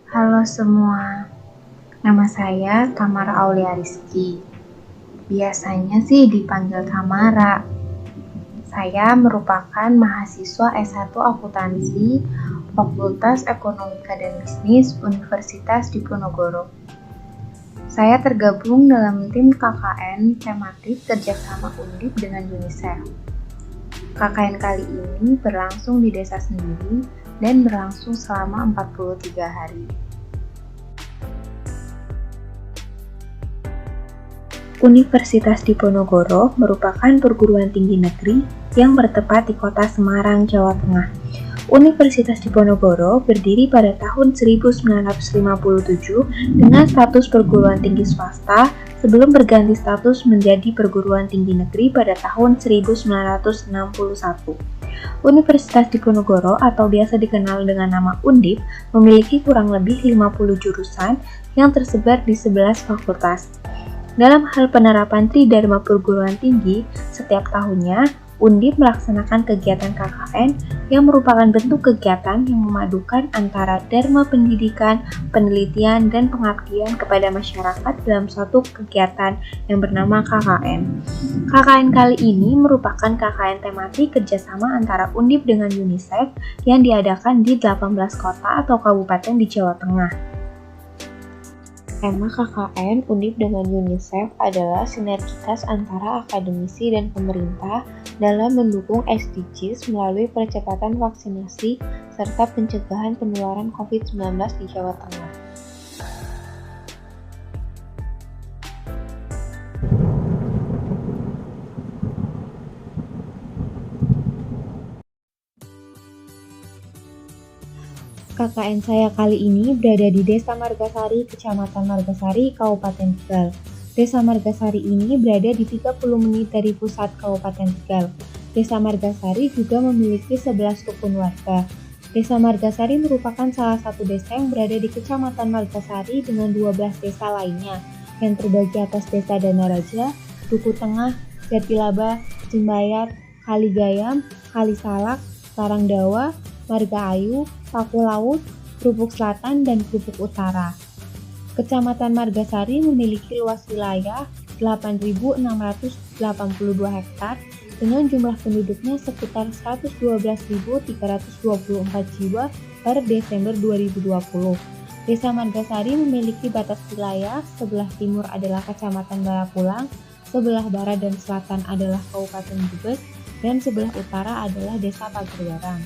Halo semua, nama saya Tamara Aulia Rizky. Biasanya sih dipanggil Tamara. Saya merupakan mahasiswa S1 Akuntansi Fakultas Ekonomika dan Bisnis Universitas Diponegoro. Saya tergabung dalam tim KKN tematik kerjasama Undip dengan UNICEF. KKN kali ini berlangsung di desa sendiri dan berlangsung selama 43 hari. Universitas Diponegoro merupakan perguruan tinggi negeri yang bertempat di kota Semarang, Jawa Tengah. Universitas Diponegoro berdiri pada tahun 1957 dengan status perguruan tinggi swasta sebelum berganti status menjadi perguruan tinggi negeri pada tahun 1961. Universitas Diponegoro atau biasa dikenal dengan nama Undip memiliki kurang lebih 50 jurusan yang tersebar di 11 fakultas. Dalam hal penerapan Tridharma perguruan tinggi, setiap tahunnya Undip melaksanakan kegiatan KKN yang merupakan bentuk kegiatan yang memadukan antara dharma pendidikan, penelitian, dan pengabdian kepada masyarakat dalam suatu kegiatan yang bernama KKN. KKN kali ini merupakan KKN tematik kerjasama antara Undip dengan UNICEF yang diadakan di 18 kota atau kabupaten di Jawa Tengah. Tema KKN Undip dengan UNICEF adalah sinergitas antara akademisi dan pemerintah dalam mendukung SDGs melalui percepatan vaksinasi serta pencegahan penularan COVID-19 di Jawa Tengah. KKN saya kali ini berada di Desa Margasari, Kecamatan Margasari, Kabupaten Tegal. Desa Margasari ini berada di 30 menit dari pusat Kabupaten Tegal. Desa Margasari juga memiliki 11 rukun warga. Desa Margasari merupakan salah satu desa yang berada di Kecamatan Margasari dengan 12 desa lainnya, yang terbagi atas Desa Danaraja, Duku Tengah, Jatilaba, Jembayat, Kaligayam, Kalisalak, Karangdawa, Margaayu, Paku Laut, Krupuk Selatan, dan Krupuk Utara. Kecamatan Margasari memiliki luas wilayah 8.682 hektar dengan jumlah penduduknya sekitar 112.324 jiwa per Desember 2020. Desa Margasari memiliki batas wilayah, sebelah timur adalah Kecamatan Balapulang, sebelah barat dan selatan adalah Kabupaten Brebes, dan sebelah utara adalah Desa Pagerlarang.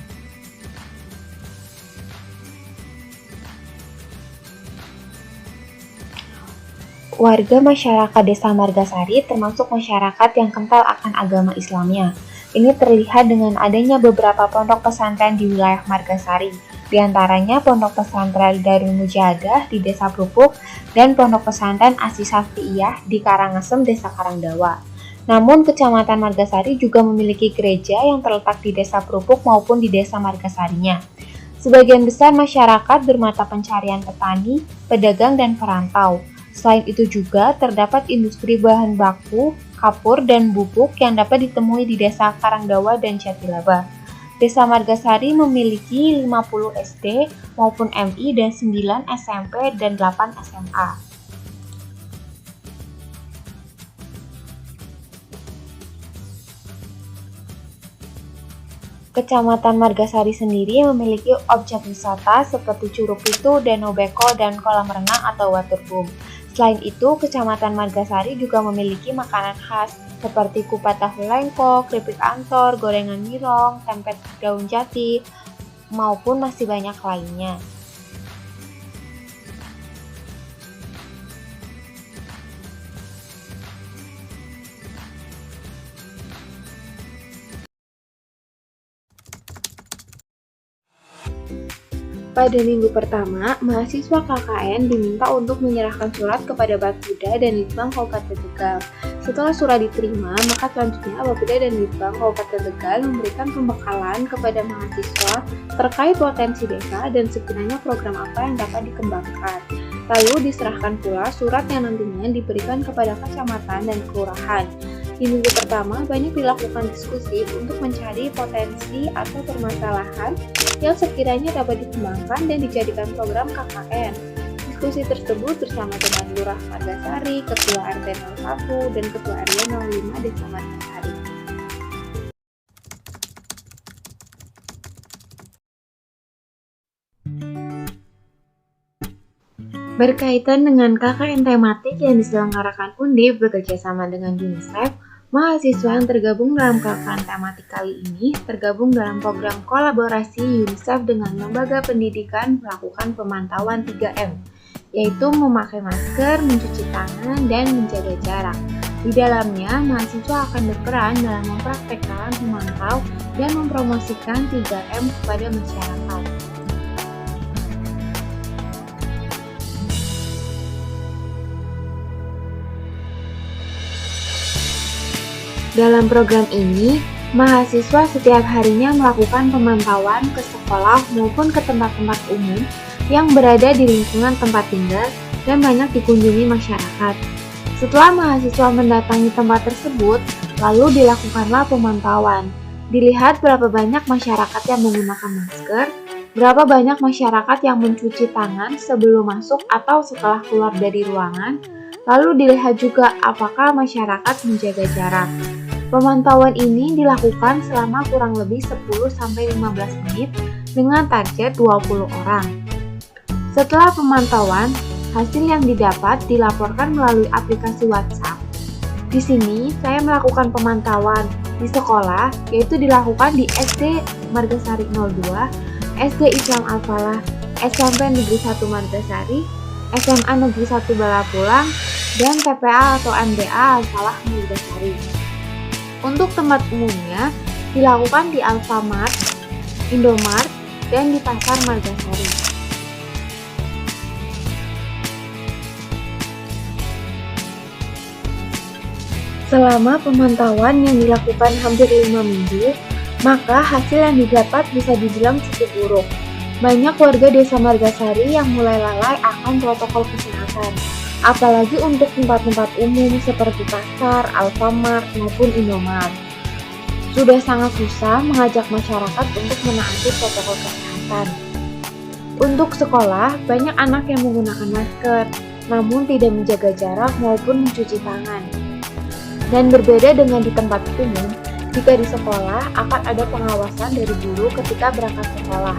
Warga masyarakat Desa Margasari termasuk masyarakat yang kental akan agama Islamnya. Ini terlihat dengan adanya beberapa pondok pesantren di wilayah Margasari, di antaranya Pondok Pesantren Darul Mujahadah di Desa Krupuk dan Pondok Pesantren Asy-Syafiyah di Karangasem, Desa Karangdawa. Namun, Kecamatan Margasari juga memiliki gereja yang terletak di Desa Krupuk maupun di Desa Margasarinya. Sebagian besar masyarakat bermata pencarian petani, pedagang, dan perantau. Selain itu juga terdapat industri bahan baku, kapur, dan bubuk yang dapat ditemui di Desa Karangdawa dan Jatilaba. Desa Margasari memiliki 50 SD maupun MI dan 9 SMP dan 8 SMA. Kecamatan Margasari sendiri memiliki objek wisata seperti Curug Pitu, Danau Beko, dan kolam renang atau waterboom. Selain itu, Kecamatan Margasari juga memiliki makanan khas seperti kupat tahu lengko, keripik antor, gorengan mirong, tempe daun jati, maupun masih banyak lainnya. Pada minggu pertama, mahasiswa KKN diminta untuk menyerahkan surat kepada Bapeda dan Litbang Kabupaten Tegal. Setelah surat diterima, maka selanjutnya Bapeda dan Litbang Kabupaten Tegal memberikan pembekalan kepada mahasiswa terkait potensi desa dan sekiranya program apa yang dapat dikembangkan. Lalu diserahkan pula surat yang nantinya diberikan kepada kecamatan dan kelurahan. Di minggu pertama, banyak dilakukan diskusi untuk mencari potensi atau permasalahan yang sekiranya dapat dikembangkan dan dijadikan program KKN. Diskusi tersebut bersama dengan Lurah Margasari, Ketua RT 01, dan Ketua RW 05 Desa Margasari. Berkaitan dengan KKN tematik yang diselenggarakan Undip bekerjasama dengan UNICEF, mahasiswa yang tergabung dalam KKN tematik kali ini tergabung dalam program kolaborasi UNICEF dengan lembaga pendidikan melakukan pemantauan 3M, yaitu memakai masker, mencuci tangan, dan menjaga jarak. Di dalamnya, mahasiswa akan berperan dalam mempraktekkan, memantau, dan mempromosikan 3M kepada masyarakat. Dalam program ini, mahasiswa setiap harinya melakukan pemantauan ke sekolah maupun ke tempat-tempat umum yang berada di lingkungan tempat tinggal dan banyak dikunjungi masyarakat. Setelah mahasiswa mendatangi tempat tersebut, lalu dilakukanlah pemantauan. Dilihat berapa banyak masyarakat yang menggunakan masker, berapa banyak masyarakat yang mencuci tangan sebelum masuk atau setelah keluar dari ruangan, lalu dilihat juga apakah masyarakat menjaga jarak. Pemantauan ini dilakukan selama kurang lebih 10-15 menit dengan target 20 orang. Setelah pemantauan, hasil yang didapat dilaporkan melalui aplikasi WhatsApp. Di sini, saya melakukan pemantauan di sekolah, yaitu dilakukan di SD Margasari 02, SD Islam Al-Falah, SMP Negeri 1 Margasari, SMA Negeri 1 Balapulang, dan TPA atau MDA Al-Falah Margasari. Untuk tempat umumnya, dilakukan di Alfamart, Indomart, dan di Pasar Margasari. Selama pemantauan yang dilakukan hampir 5 minggu, maka hasil yang didapat bisa dibilang cukup buruk. Banyak warga Desa Margasari yang mulai lalai akan protokol kesehatan, apalagi untuk tempat-tempat umum seperti pasar, Alfamart, maupun Indomart. Sudah sangat susah mengajak masyarakat untuk menaati protokol kesehatan. Untuk sekolah, banyak anak yang menggunakan masker, namun tidak menjaga jarak maupun mencuci tangan. Dan berbeda dengan di tempat umum, jika di sekolah akan ada pengawasan dari guru ketika berangkat sekolah.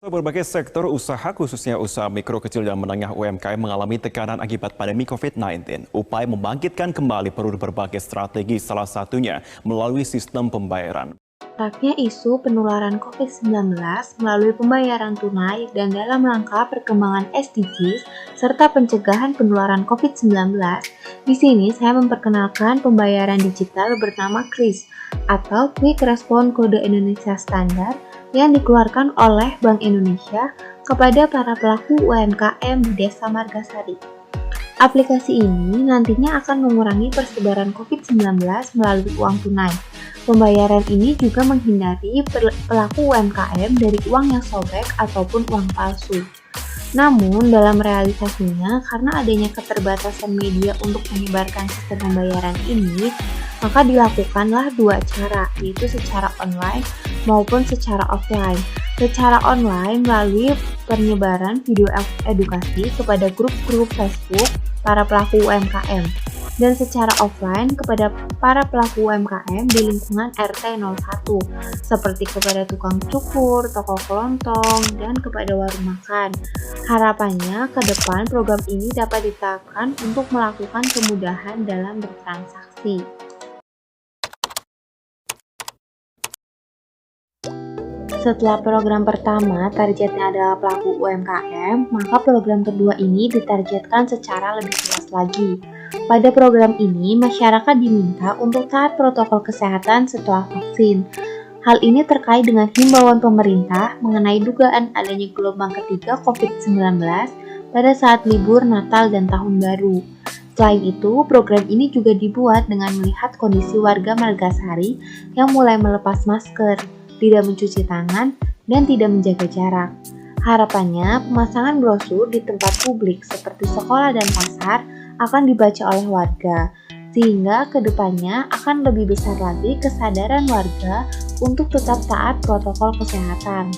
Berbagai sektor usaha, khususnya usaha mikro, kecil, dan menengah UMKM mengalami tekanan akibat pandemi COVID-19. Upaya membangkitkan kembali perlu berbagai strategi, salah satunya melalui sistem pembayaran. Maraknya isu penularan COVID-19 melalui pembayaran tunai dan dalam rangka perkembangan SDGs serta pencegahan penularan COVID-19, di sini saya memperkenalkan pembayaran digital bernama KRIS atau Quick Response Kode Indonesia Standar yang dikeluarkan oleh Bank Indonesia kepada para pelaku UMKM di Desa Margasari. Aplikasi ini nantinya akan mengurangi persebaran COVID-19 melalui uang tunai. Pembayaran ini juga menghindari pelaku UMKM dari uang yang sobek ataupun uang palsu. Namun, dalam realisasinya, karena adanya keterbatasan media untuk menyebarkan sistem pembayaran ini, maka dilakukanlah dua cara, yaitu secara online maupun secara offline. Secara online melalui penyebaran video edukasi kepada grup-grup Facebook para pelaku UMKM. dan secara offline kepada para pelaku UMKM di lingkungan RT 01, seperti kepada tukang cukur, toko kelontong, dan kepada warung makan. Harapannya, ke depan program ini dapat diterapkan untuk melakukan kemudahan dalam bertransaksi. Setelah program pertama targetnya adalah pelaku UMKM, maka program kedua ini ditargetkan secara lebih luas lagi. Pada program ini, masyarakat diminta untuk taat protokol kesehatan setelah vaksin. Hal ini terkait dengan himbauan pemerintah mengenai dugaan adanya gelombang ketiga COVID-19 pada saat libur Natal dan Tahun Baru. Selain itu, program ini juga dibuat dengan melihat kondisi warga Margasari yang mulai melepas masker, tidak mencuci tangan, dan tidak menjaga jarak. Harapannya, pemasangan brosur di tempat publik seperti sekolah dan pasar akan dibaca oleh warga, sehingga kedepannya akan lebih besar lagi kesadaran warga untuk tetap taat protokol kesehatan.